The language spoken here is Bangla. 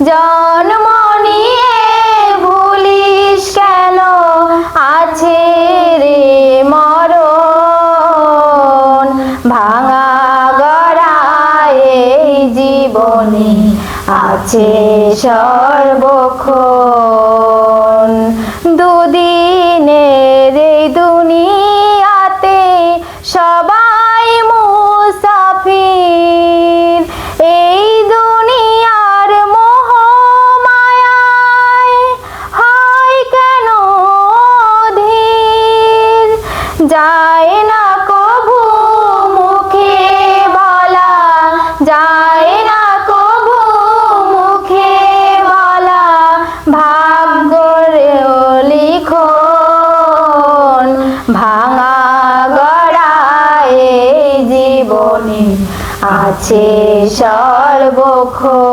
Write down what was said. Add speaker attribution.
Speaker 1: জন্ম নিয়ে ভুলিস কেন আছে রে মরণ, ভাঙা গড়ায় এই জীবনে আছে সর্বক্ষণ। দুদিনের এই দুনিয়াতে সবাই মুসাফির, এই দুনিয়ার মোহ মায়ায় হয় কেন অধীর। যায় না কভু মুখে বলা, যায় না কভু মুখে বলা, ভাগ্যের লিখন। ভাঙা গড়ায় এই জীবনে আছে সর্বক্ষণ।